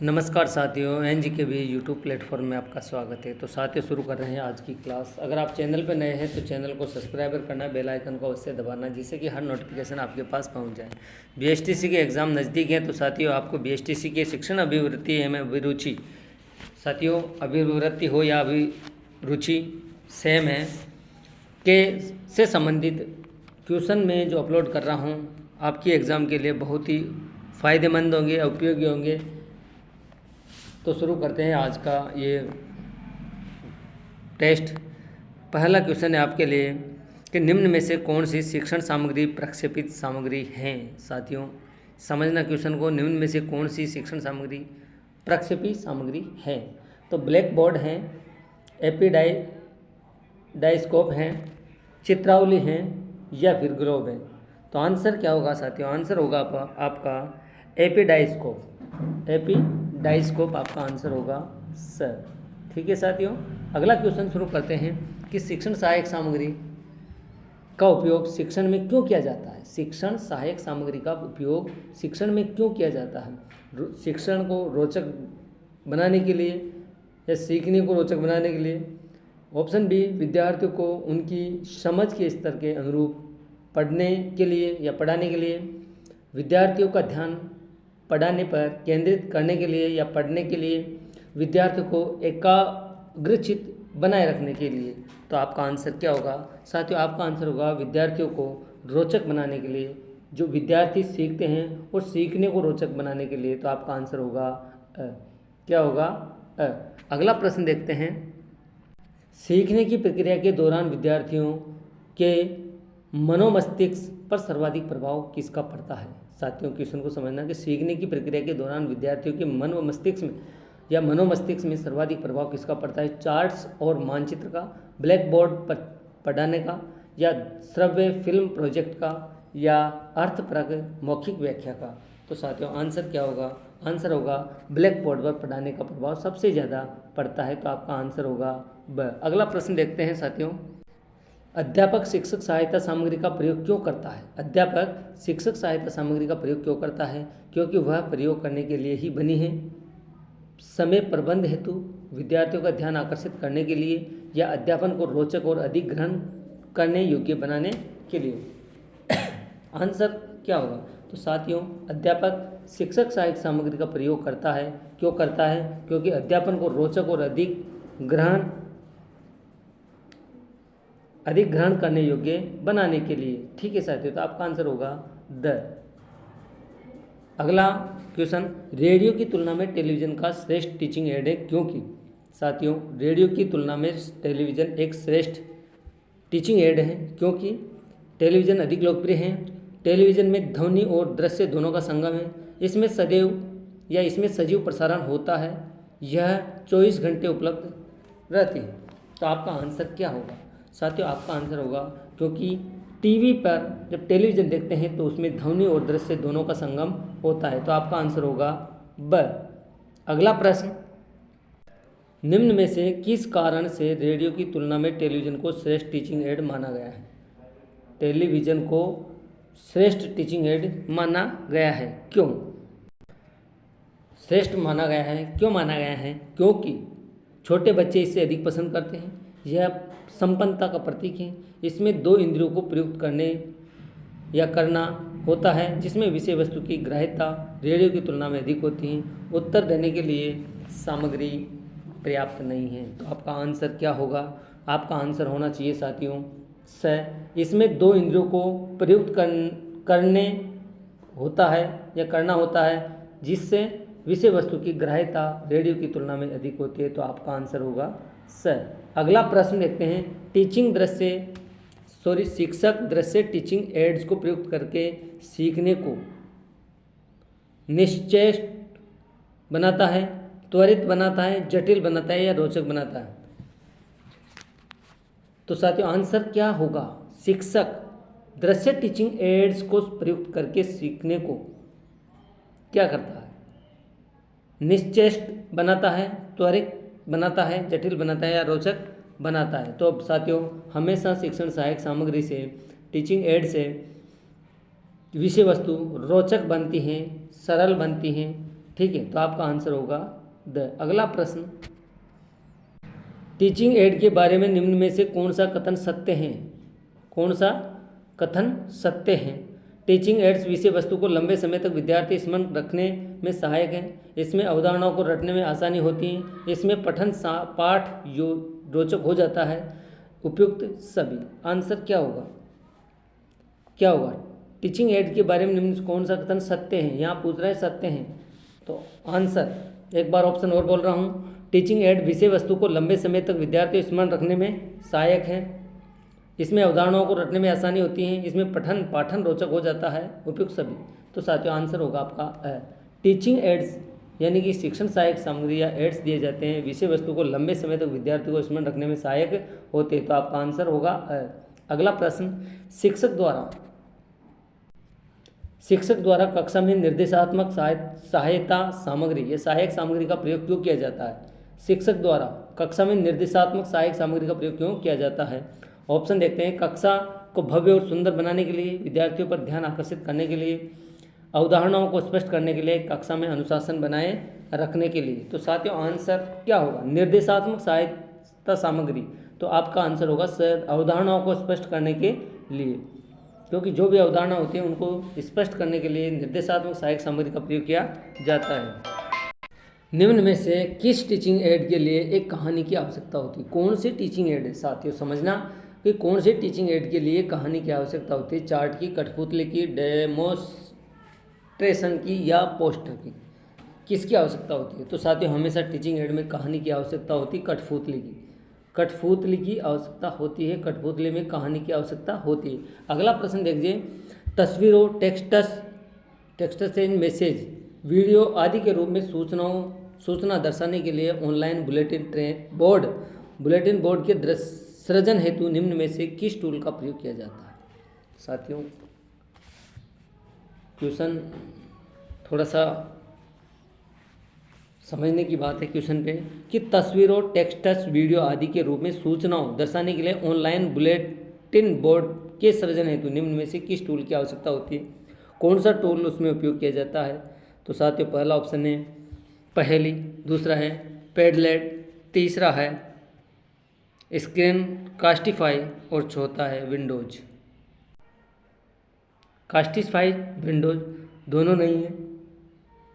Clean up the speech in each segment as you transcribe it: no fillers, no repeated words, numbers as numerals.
नमस्कार साथियों, N G के भी यूट्यूब प्लेटफॉर्म में आपका स्वागत है। तो साथियों, शुरू कर रहे हैं आज की क्लास। अगर आप चैनल पर नए हैं तो चैनल को सब्सक्राइब करना, बेल आइकन को अवश्य दबाना, जिससे कि हर नोटिफिकेशन आपके पास पहुंच जाए। बीएसटीसी के एग्ज़ाम नज़दीक हैं, तो साथियों आपको बीएसटीसी के शिक्षण अभिवृत्ति एवं अभिरुचि, साथियों अभिवृत्ति हो या अभिरुचि सेम है के से संबंधित क्वेश्चन में जो अपलोड कर रहा हूँ आपकी एग्ज़ाम के लिए बहुत ही फ़ायदेमंद होंगे, उपयोगी होंगे। तो शुरू करते हैं आज का ये टेस्ट। पहला क्वेश्चन है आपके लिए कि निम्न में से कौन सी शिक्षण सामग्री प्रक्षेपित सामग्री है। साथियों समझना क्वेश्चन को, निम्न में से कौन सी शिक्षण सामग्री प्रक्षेपित सामग्री है। तो ब्लैक बोर्ड है, डाइस्कोप हैं, चित्रावली हैं या फिर ग्लोब है। तो आंसर क्या होगा साथियों? आंसर होगा आपका एपीडाइस्कोप आपका आंसर होगा सर। ठीक है साथियों, अगला क्वेश्चन शुरू करते हैं कि शिक्षण सहायक सामग्री का उपयोग शिक्षण में क्यों किया जाता है। शिक्षण सहायक सामग्री का उपयोग शिक्षण में क्यों किया जाता है? शिक्षण को रोचक बनाने के लिए या सीखने को रोचक बनाने के लिए। ऑप्शन बी, विद्यार्थियों को उनकी समझ के स्तर के अनुरूप पढ़ने के लिए या पढ़ाने के लिए, विद्यार्थियों का ध्यान पढ़ाने पर केंद्रित करने के लिए या पढ़ने के लिए, विद्यार्थियों को एकाग्रचित्त बनाए रखने के लिए। तो आपका आंसर क्या होगा साथियों? आपका आंसर होगा विद्यार्थियों को रोचक बनाने के लिए, जो विद्यार्थी सीखते हैं और सीखने को रोचक बनाने के लिए। तो आपका आंसर होगा क्या होगा? अगला प्रश्न देखते हैं। सीखने की प्रक्रिया के दौरान विद्यार्थियों के मनोमस्तिष्क पर सर्वाधिक प्रभाव किसका पड़ता है। साथियों क्वेश्चन को समझना कि सीखने की प्रक्रिया के दौरान विद्यार्थियों के मनोमस्तिष्क में सर्वाधिक प्रभाव किसका पड़ता है? चार्ट्स और मानचित्र का, ब्लैक बोर्ड पर पढ़ाने का, या श्रव्य फिल्म प्रोजेक्ट का, या अर्थपरक मौखिक व्याख्या का। तो साथियों आंसर क्या होगा? आंसर होगा ब्लैक बोर्ड पर पढ़ाने का प्रभाव सबसे ज़्यादा पड़ता है। तो आपका आंसर होगा ब। अगला प्रश्न देखते हैं साथियों। अध्यापक शिक्षक सहायता सामग्री का प्रयोग क्यों करता है? अध्यापक शिक्षक सहायता सामग्री का प्रयोग क्यों करता है? क्योंकि वह प्रयोग करने के लिए ही बनी है, समय प्रबंध हेतु, विद्यार्थियों का ध्यान आकर्षित करने के लिए, या अध्यापन को रोचक और अधिक ग्रहण करने योग्य बनाने के लिए। आंसर क्या होगा? तो साथियों अध्यापक शिक्षक सहायक सामग्री का प्रयोग करता है। क्यों करता है? क्योंकि अध्यापन को रोचक और अधिक ग्रहण करने योग्य बनाने के लिए। ठीक है साथियों, तो आपका आंसर होगा द। अगला क्वेश्चन, रेडियो की तुलना में टेलीविज़न का श्रेष्ठ टीचिंग एड है क्योंकि। साथियों रेडियो की तुलना में टेलीविज़न एक श्रेष्ठ टीचिंग एड है क्योंकि टेलीविज़न अधिक लोकप्रिय है। टेलीविज़न में ध्वनि और दृश्य दोनों का संगम है। इसमें सजीव प्रसारण होता है। यह 24 घंटे उपलब्ध रहती है। तो आपका आंसर क्या होगा साथियों? आपका आंसर होगा क्योंकि टीवी पर जब टेलीविज़न देखते हैं तो उसमें ध्वनि और दृश्य दोनों का संगम होता है। तो आपका आंसर होगा ब। अगला प्रश्न, निम्न में से किस कारण से रेडियो की तुलना में टेलीविज़न को श्रेष्ठ टीचिंग एड माना गया है? टेलीविज़न को श्रेष्ठ टीचिंग एड माना गया है क्यों? श्रेष्ठ माना गया है, क्यों माना गया है? क्योंकि छोटे बच्चे इसे अधिक पसंद करते हैं। यह संपन्नता का प्रतीक है। इसमें 2 इंद्रियों को प्रयुक्त करने या करना होता है, जिसमें विषय वस्तु की ग्राह्यता रेडियो की तुलना में अधिक होती है। उत्तर देने के लिए सामग्री पर्याप्त नहीं है। तो आपका आंसर क्या होगा? आपका आंसर होना चाहिए साथियों स। इसमें 2 इंद्रियों को प्रयुक्त करने होता है या करना होता है, जिससे विषय वस्तु की ग्राह्यता रेडियो की तुलना में अधिक होती है। तो आपका आंसर होगा स। अगला प्रश्न देखते हैं। शिक्षक दृश्य टीचिंग एड्स को प्रयुक्त करके सीखने को निश्चेष्ट बनाता है, त्वरित बनाता है, जटिल बनाता है या रोचक बनाता है। तो साथियों आंसर क्या होगा? शिक्षक दृश्य टीचिंग एड्स को प्रयुक्त करके सीखने को क्या करता है? निश्चेष्ट बनाता है, त्वरित बनाता है, जटिल बनाता है या रोचक बनाता है। तो अब साथियों हमेशा शिक्षण सहायक सामग्री से, टीचिंग एड से विषय वस्तु रोचक बनती हैं, सरल बनती हैं ठीक है, तो आपका आंसर होगा द। अगला प्रश्न, टीचिंग एड के बारे में निम्न में से कौन सा कथन सत्य है? कौन सा कथन सत्य है? टीचिंग एड्स विषय वस्तु को लंबे समय तक विद्यार्थी स्मरण रखने में सहायक है। इसमें अवधारणाओं को रटने में आसानी होती है। इसमें पठन पाठ रोचक हो जाता है। उपयुक्त सभी। आंसर क्या होगा? क्या होगा? टीचिंग एड के बारे में निम्न से कौन सा कथन सत्य है? यहाँ पूछ रहे हैं सत्य है, तो आंसर एक बार ऑप्शन और बोल रहा हूँ। टीचिंग एड विषय वस्तु को लंबे समय तक विद्यार्थी स्मरण रखने में सहायक है। इसमें अवधारणाओं को रटने में आसानी होती है। इसमें पठन पाठन रोचक हो जाता है। उपयुक्त सभी। तो साथियों आंसर होगा आपका टीचिंग एड्स यानी कि शिक्षण सहायक सामग्री या एड्स दिए जाते हैं, विषय वस्तु को लंबे समय तक विद्यार्थी को स्मरण रखने में सहायक होते हैं। तो आपका आंसर होगा अगला प्रश्न, शिक्षक द्वारा कक्षा में निर्देशात्मक सहायता सामग्री या सहायक सामग्री का प्रयोग क्यों किया जाता है? शिक्षक द्वारा कक्षा में निर्देशात्मक सहायक सामग्री का प्रयोग क्यों किया जाता है? ऑप्शन देखते हैं। कक्षा को भव्य और सुंदर बनाने के लिए, विद्यार्थियों पर ध्यान आकर्षित करने के लिए, अवधारणाओं को स्पष्ट करने के लिए, कक्षा में अनुशासन बनाए रखने के लिए। तो साथियों आंसर क्या होगा? निर्देशात्मक सहायता सामग्री। तो आपका आंसर होगा सर अवधारणाओं को स्पष्ट करने के लिए, क्योंकि जो भी अवधारणा होती है उनको स्पष्ट करने के लिए निर्देशात्मक सहायक सामग्री का प्रयोग किया जाता है। निम्न में से किस टीचिंग एड के लिए एक कहानी की आवश्यकता होती है? कौन सी टीचिंग एड है? साथियों समझना कि कौन से टीचिंग एड के लिए कहानी की आवश्यकता होती है। चार्ट की, कठपुतली की, डेमोस्ट्रेशन की या पोस्टर की, किसकी आवश्यकता होती है? तो साथियों हमेशा टीचिंग एड में कहानी की आवश्यकता होती है। कठपुतली की, कठपुतली की आवश्यकता होती है। कठपुतली में कहानी की आवश्यकता होती है। अगला प्रश्न देखिए, तस्वीरों, टेक्स्ट्स एंड मैसेज, वीडियो आदि के रूप में सूचना दर्शाने के लिए ऑनलाइन बुलेटिन बोर्ड के सृजन हेतु निम्न में से किस टूल का प्रयोग किया जाता है? साथियों क्वेश्चन थोड़ा सा समझने की बात है क्वेश्चन पे, कि तस्वीरों, टेक्स्ट्स, वीडियो आदि के रूप में सूचनाओं दर्शाने के लिए ऑनलाइन बुलेटिन बोर्ड के सृजन हेतु निम्न में से किस टूल की आवश्यकता होती है? कौन सा टूल उसमें उपयोग किया जाता है? तो साथियों पहला ऑप्शन है पहेली, दूसरा है पैडलेट, तीसरा है स्क्रीन कास्टिफाई और चौथा है विंडोज। कास्टिफाई, विंडोज दोनों नहीं है,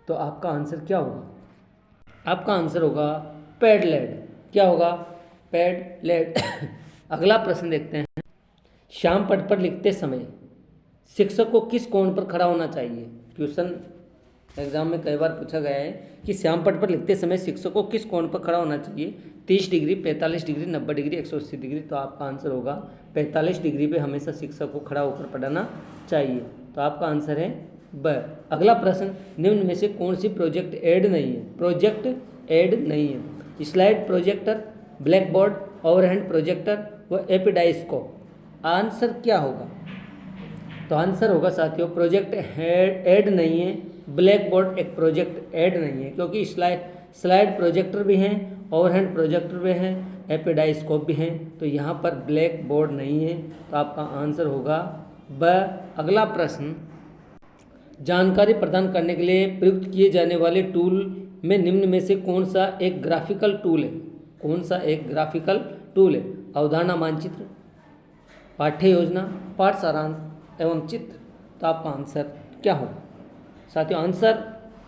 तो आपका आंसर क्या होगा? आपका आंसर होगा पैडलेट। क्या होगा? पैडलेट। अगला प्रश्न देखते हैं, श्याम पट पर लिखते समय शिक्षक को किस कोण पर खड़ा होना चाहिए? क्वेश्चन एग्जाम में कई बार पूछा गया है कि श्याम पट पर लिखते समय शिक्षक को किस कोण पर खड़ा होना चाहिए? 30 डिग्री, 45 डिग्री, 90 डिग्री, 180 डिग्री। तो आपका आंसर होगा 45 डिग्री पे हमेशा शिक्षक को खड़ा होकर पढ़ाना चाहिए। तो आपका आंसर है ब। अगला प्रश्न, निम्न में से कौन सी प्रोजेक्ट एड नहीं है? प्रोजेक्ट एड नहीं है। Slide projector, black board, overhead projector व एपिडाइस्कोप। आंसर क्या होगा? तो आंसर होगा साथियों प्रोजेक्ट एड नहीं है। ब्लैक बोर्ड एक प्रोजेक्ट ऐड नहीं है, क्योंकि स्लाइड प्रोजेक्टर भी हैं, ओवरहेड प्रोजेक्टर भी हैं, एपिडाइस्कोप भी हैं, तो यहाँ पर ब्लैक बोर्ड नहीं है। तो आपका आंसर होगा ब। अगला प्रश्न, जानकारी प्रदान करने के लिए प्रयुक्त किए जाने वाले टूल में निम्न में से कौन सा एक ग्राफिकल टूल है? कौन सा एक ग्राफिकल टूल है? अवधारणा मानचित्र, पाठ्य योजना, पाठ सारांश एवं चित्र। तो आपका आंसर क्या होगा? साथियों आंसर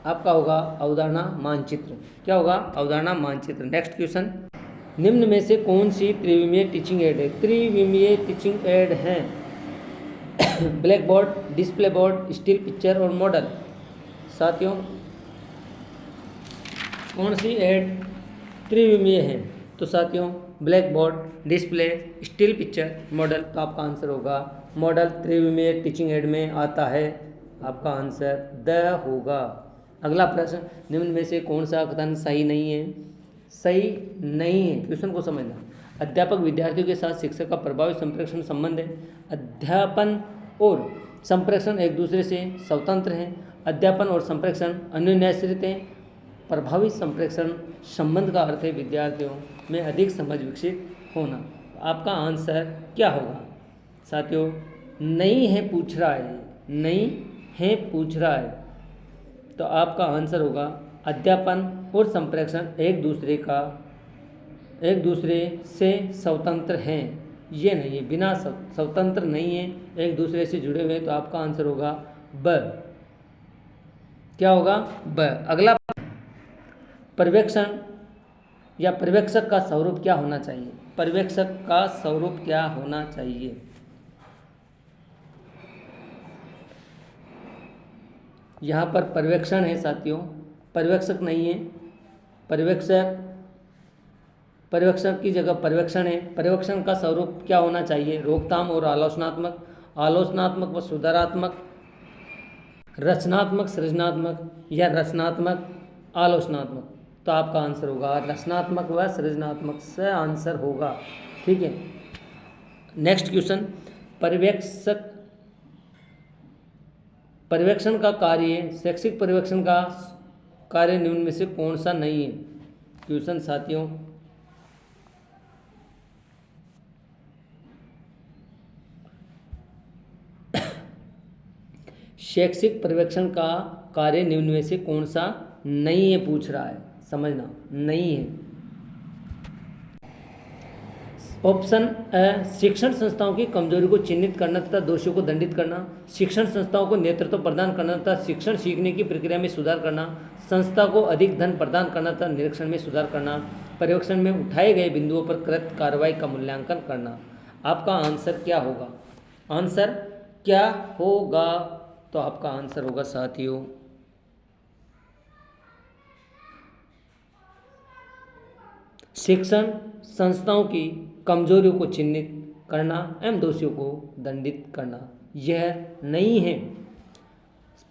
आपका होगा अवधारणा मानचित्र। क्या होगा? अवधारणा मानचित्र। नेक्स्ट क्वेश्चन, निम्न में से कौन सी त्रिविमीय टीचिंग एड है? त्रिविमीय टीचिंग एड है black board, display board, still picture और मॉडल। साथियों कौन सी एड त्रिविमीय है? तो साथियों black board, display, still picture, model. तो आपका आंसर होगा मॉडल त्रिविमीय टीचिंग एड में आता है। आपका आंसर द होगा। अगला प्रश्न, निम्न में से कौन सा कथन सही नहीं है? सही नहीं है, क्वेश्चन को समझना। अध्यापक विद्यार्थियों के साथ शिक्षक का प्रभावी संप्रेषण संबंध है। अध्यापन और संप्रेषण एक दूसरे से स्वतंत्र हैं। अध्यापन और संप्रेषण अन्योन्याश्रित हैं। प्रभावी संप्रेषण संबंध का अर्थ है विद्यार्थियों में अधिक समझ विकसित होना। आपका आंसर क्या होगा? साथियों नहीं है पूछ रहा है, नहीं है पूछ रहा है, तो आपका आंसर होगा अध्यापन और संप्रेषण एक दूसरे से स्वतंत्र हैं, ये नहीं है, बिना स्वतंत्र नहीं है, एक दूसरे से जुड़े हुए हैं, तो आपका आंसर होगा ब। क्या होगा? ब। अगला, पर्यवेक्षण या पर्यवेक्षक का स्वरूप क्या होना चाहिए? पर्यवेक्षक का स्वरूप क्या होना चाहिए? यहाँ पर पर्यवेक्षण है साथियों, पर्यवेक्षक नहीं है। पर्यवेक्षक की जगह पर्यवेक्षण है। पर्यवेक्षण का स्वरूप क्या होना चाहिए? रोकथाम और आलोचनात्मक व सुधारात्मक, रचनात्मक सृजनात्मक, या रचनात्मक आलोचनात्मक। तो आपका आंसर होगा रचनात्मक व सृजनात्मक से आंसर होगा। ठीक है, नेक्स्ट क्वेश्चन, पर्यवेक्षण का कार्य, शैक्षिक पर्यवेक्षण का कार्य निम्न में से कौन सा नहीं है? क्वेश्चन साथियों, शैक्षिक पर्यवेक्षण का कार्य निम्न में से कौन सा नहीं है पूछ रहा है, समझना, नहीं है। ऑप्शन ए, शिक्षण संस्थाओं की कमजोरी को चिन्हित करना तथा दोषियों को दंडित करना, शिक्षण संस्थाओं को नेतृत्व प्रदान करना तथा शिक्षण सीखने की प्रक्रिया में सुधार करना, संस्था को अधिक धन प्रदान करना तथा निरीक्षण में सुधार करना, पर्यवेक्षण में उठाए गए बिंदुओं पर कृत कार्रवाई का मूल्यांकन करना। आपका आंसर क्या होगा? आंसर क्या होगा? तो आपका आंसर होगा साथियों शिक्षण संस्थाओं की कमजोरियों को चिन्हित करना एवं दोषियों को दंडित करना। यह नहीं है,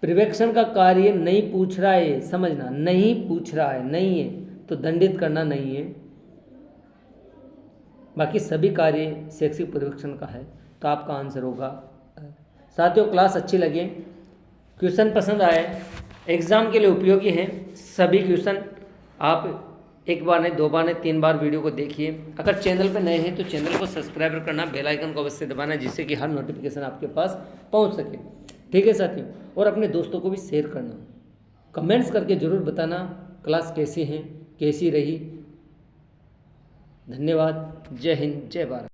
पर्यवेक्षण का कार्य नहीं पूछ रहा है, समझना, नहीं पूछ रहा है, नहीं है, तो दंडित करना नहीं है। बाकी सभी कार्य शैक्षिक पर्यवेक्षण का है, तो आपका आंसर होगा। साथियों, क्लास अच्छी लगे, क्वेश्चन पसंद आए, एग्ज़ाम के लिए उपयोगी हैं सभी क्वेश्चन, आप एक बार नहीं, 2 बार नहीं, 3 बार वीडियो को देखिए। अगर चैनल पर नए हैं तो चैनल को सब्सक्राइब करना, बेल आइकन को अवश्य दबाना, जिससे कि हर नोटिफिकेशन आपके पास पहुंच सके। ठीक है साथियों, और अपने दोस्तों को भी शेयर करना, कमेंट्स करके ज़रूर बताना क्लास कैसी है, कैसी रही। धन्यवाद। जय हिंद, जय भारत।